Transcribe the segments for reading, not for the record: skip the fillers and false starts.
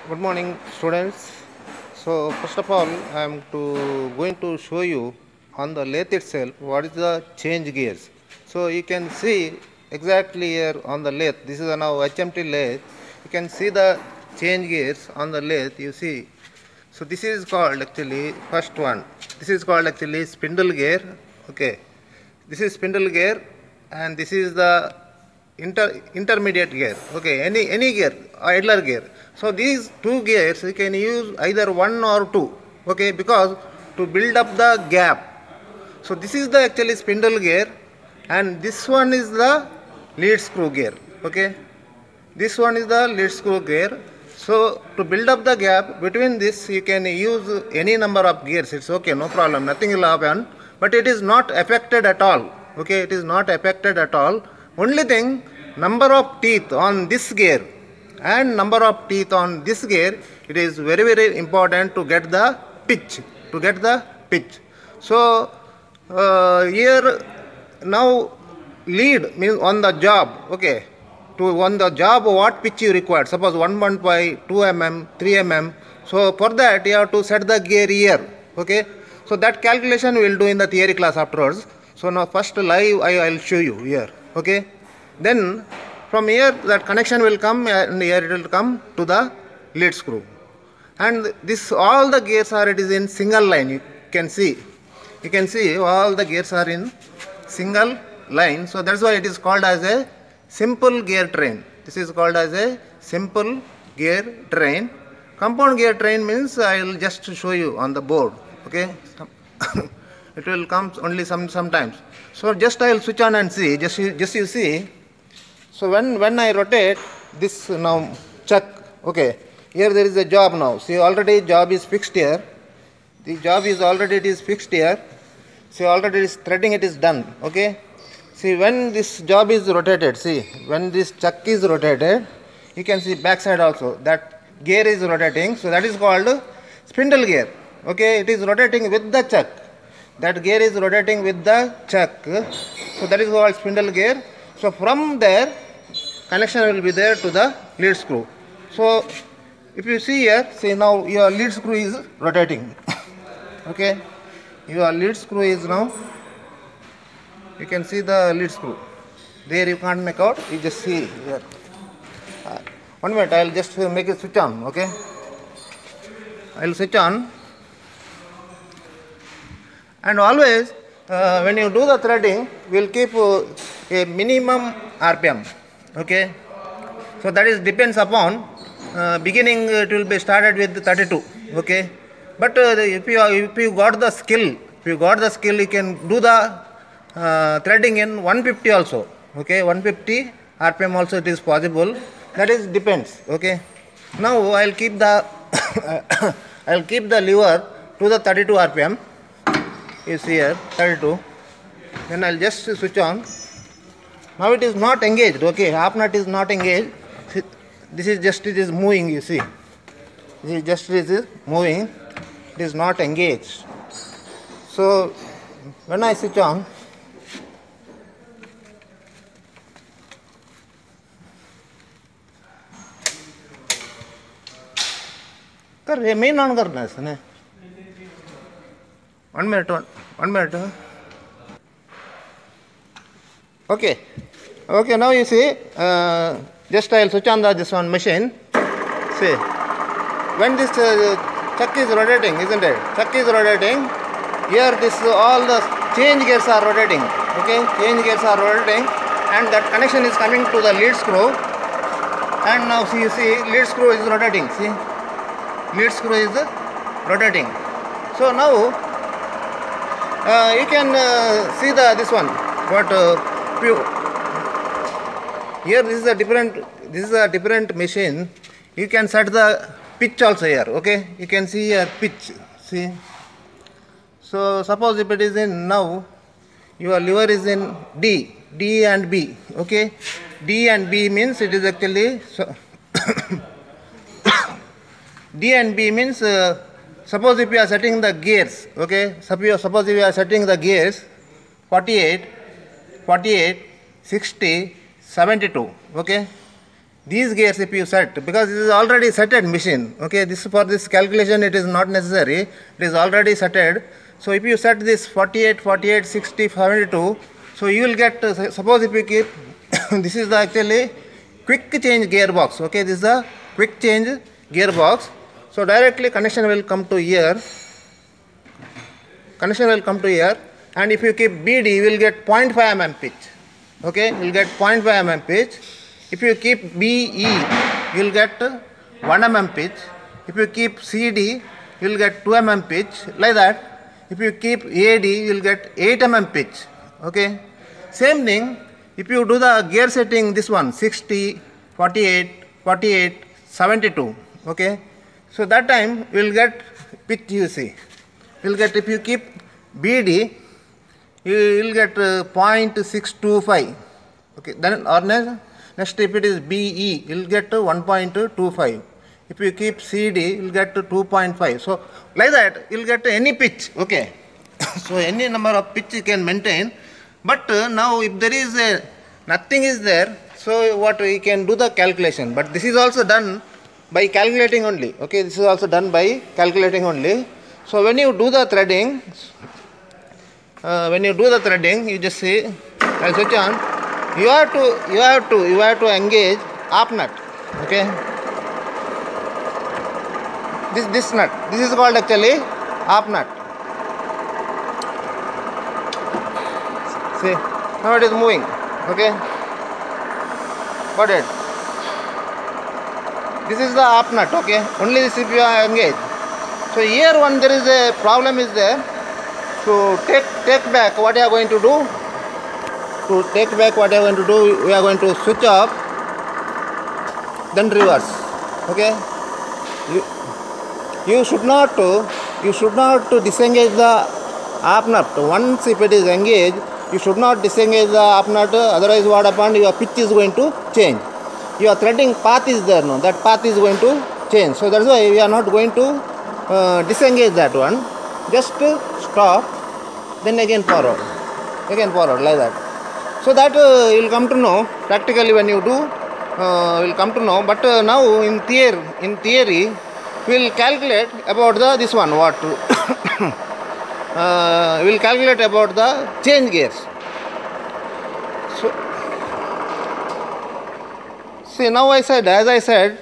Good morning, students. So first of all, I am going to show you on the lathe itself what is the change gears. So you can see exactly here on the lathe. This is a now HMT lathe. You can see the change gears on the lathe. You see. So this is called actually first one. This is called actually spindle gear. Okay. This is spindle gear, and this is the intermediate gear. Okay, any gear, idler gear. So these two gears you can use either one or two. Okay, because to build up the gap. So this is the actually spindle gear, and this one is the lead screw gear. Okay, this one is the lead screw gear. So to build up the gap between this, you can use any number of gears. It's okay, no problem, nothing will happen. But it is not affected at all. Okay, it is not affected at all. Only thing, number of teeth on this gear and number of teeth on this gear, it is very important to get the pitch. So here now lead means on the job. Okay, to on the job what pitch you require. Suppose 1.5, 2 mm, 3 mm. So for that you have to set the gear here. Okay. So that calculation we will do in the theory class afterwards. So now first live I will show you here. Okay. Then from here that connection will come, and here it will come to the lead screw. And this all the gears are it is in single line. You can see all the gears are in single line. So that's why it is called as a simple gear train. This is called as a simple gear train. Compound gear train means I will just show you on the board. Okay. It will come only sometimes. So just I will switch on and see. Just you see. So when I rotate this now chuck. Okay. Here there is a job now. See, already job is fixed here. The job is already it is fixed here. See, already is threading it is done. Okay. See, when this job is rotated. See, when this chuck is rotated, you can see back side also that gear is rotating. So that is called spindle gear. Okay, it is rotating with the chuck. That gear is rotating with the chuck. So that is called spindle gear. So from there, connection will be there to the lead screw. So if you see here, see now your lead screw is rotating. Okay, your lead screw is now. You can see the lead screw. There you can't make out. You just see here. 1 minute. I will just make it switch on. Okay, I will switch on. And always when you do the threading, we will keep a minimum RPM. Okay, so that is depends upon beginning it will be started with 32. Okay, but if you got the skill, you can do the threading in 150 also. Okay, 150 RPM also it is possible. That is depends. Okay, now I will keep the I will keep the lever to the 32 RPM. Is here 32. Then I will just switch on. Now it is not engaged. Okay, half nut is not engaged. This is just it is moving. You see, this is just it is moving. It is not engaged. So when I switch on, main on करना है इसने. 1 minute. Okay. Okay, now you see, just I will switch on this one machine. See, when this chuck is rotating, isn't it? Chuck is rotating. Here this all the change gears are rotating. Okay, change gears are rotating, and that connection is coming to the lead screw. And now see, you see, lead screw is rotating. See, lead screw is rotating. So now you can see this one. What here this is a different machine. You can set the pitch also here. Okay, you can see here pitch. See. So suppose if it is in now, your lever is in D and B. Okay, D and B means it is actually D and B means. Suppose if you are setting the gears, okay, suppose if you are setting the gears 48, 60, 72, okay. these gears if you set, because this is already setted machine, okay, this for this calculation it is not necessary, it is already setted. So if you set this 48, 48, 60, 72, so you will get, suppose if you keep, this is the actually quick change gearbox, okay, this is the quick change gearbox. So directly connection will come to here, and if you keep BD, you will get 0.5 mm pitch, okay, you will get 0.5 mm pitch. If you keep BE, you will get 1 mm pitch. If you keep CD, you will get 2 mm pitch, like that. If you keep AD, you will get 8 mm pitch, okay. Same thing, if you do the gear setting, this one, 60, 48, 48, 72, okay. So that time, you will get pitch, you see. You will get, if you keep BD, you will get 0.625, okay. Then, or next if it is BE, you will get 1.25. If you keep CD, you will get 2.5. So, like that, you will get any pitch, okay. So, any number of pitch you can maintain. But now, if there is nothing is there, so what we can do the calculation. But this is also done by calculating only, okay. This is also done by calculating only. So, when you do the threading, you just see, I'll switch on. You have to engage up nut, okay. This nut, this is called actually up nut. See, now it is moving, okay. Got it. This is the up nut, okay. Only this if you are engaged. So here one there is a problem is there. So take back what you are going to do. To take back what you are going to do, we are going to switch off, then reverse, okay. You should not disengage the up nut. Once if it is engaged, you should not disengage the up nut, otherwise what happened, your pitch is going to change. Your threading path is there, no, that path is going to change. So that's why we are not going to disengage that one. Just stop, then again forward, like that. So that you will come to know practically when you do, you will come to know. But now in theory, we will calculate about this one. What we will calculate about the change gears. So see, now as I said,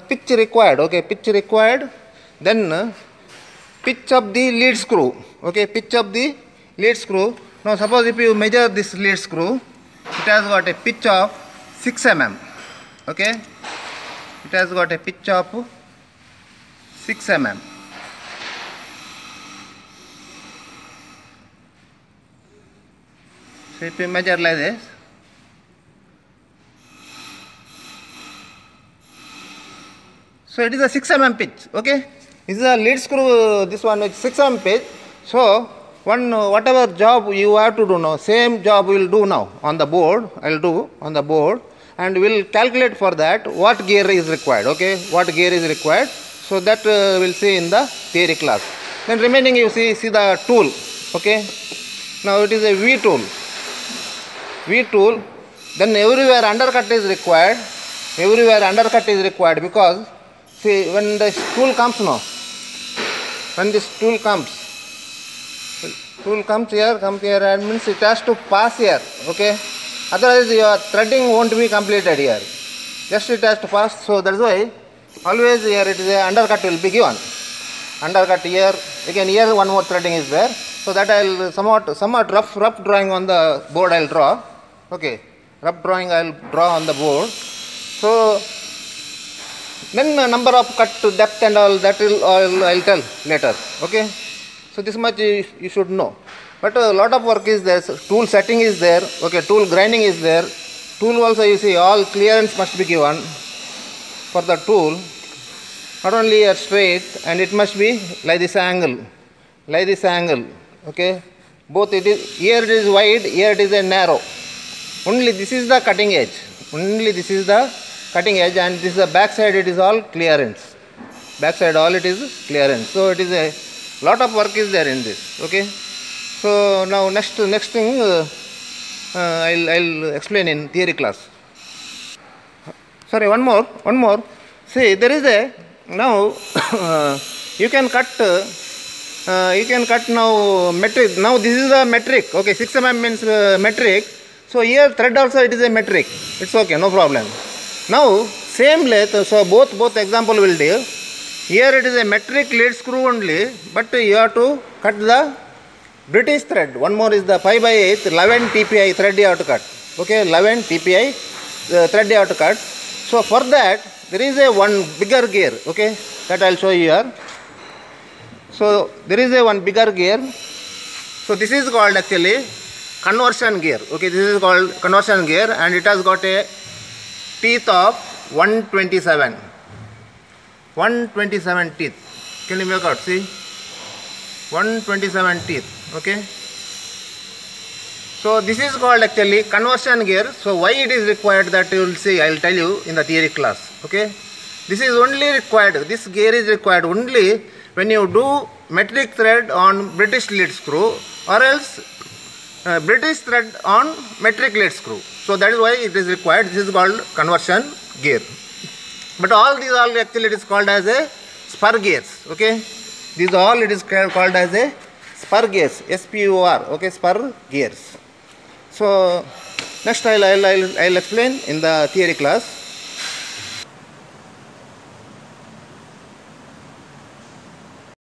pitch required. Okay, pitch required. Then pitch of the lead screw. Okay, pitch of the lead screw. Now suppose if you measure this lead screw, it has got a pitch of 6 mm. Okay, it has got a pitch of 6 mm. So if you measure like this, so it is a 6 mm pitch. Okay, this is a lead screw. This one is 6 mm pitch. So whatever job you have to do now, same job we will do now on the board. I will do on the board, and we will calculate for that what gear is required. Okay, what gear is required. So that we will see in the theory class. Then remaining you see the tool. Okay, now it is a V tool. Then everywhere undercut is required. Because see, when the tool comes now, when this tool comes here, and means it has to pass here, okay. Otherwise your threading won't be completed here. Just it has to pass. So that's why always here it is a undercut will be given. Undercut here, again here one more threading is there. So that I will somewhat rough drawing on the board I will draw. Okay, rough drawing I will draw on the board. So then number of cut to depth and all that I will tell later. Okay. So this much you should know. But a lot of work is there. So tool setting is there. Okay, tool grinding is there. Tool also you see all clearance must be given for the tool. Not only a straight, and it must be like this angle. Okay. Both it is, here it is wide, here it is a narrow. Only this is the cutting edge. And this is the back side, it is all clearance. Backside all it is clearance. So it is a lot of work is there in this. Okay. So now next thing I'll explain in theory class. sorry, one more. See, there is a, now you can cut now metric. Now this is a metric, okay, 6 mm means metric. So here thread also it is a metric, it's okay, no problem. Now same length, so both example will do. Here it is a metric lead screw only, but you have to cut the British thread. One more is the 5/8 11 TPI thread you have to cut. Okay, 11 TPI thread you have to cut. So for that there is a one bigger gear. Okay, that I will show you here. So there is a one bigger gear. So this is called actually conversion gear. Okay, this is called conversion gear, and it has got a teeth of 127. 127 teeth. Can you make out? See, 127 teeth. Okay. So this is called actually conversion gear. So why it is required, that you will see, I will tell you in the theory class. Okay. This is only required, this gear is required only when you do metric thread on British lead screw, or else British thread on metric lead screw. So that is why it is required. This is called conversion gear. But all these all actually it is called as a spur gears. Okay. These all it is called as a spur gears. SPUR. Okay, spur gears. So next I'll explain in the theory class.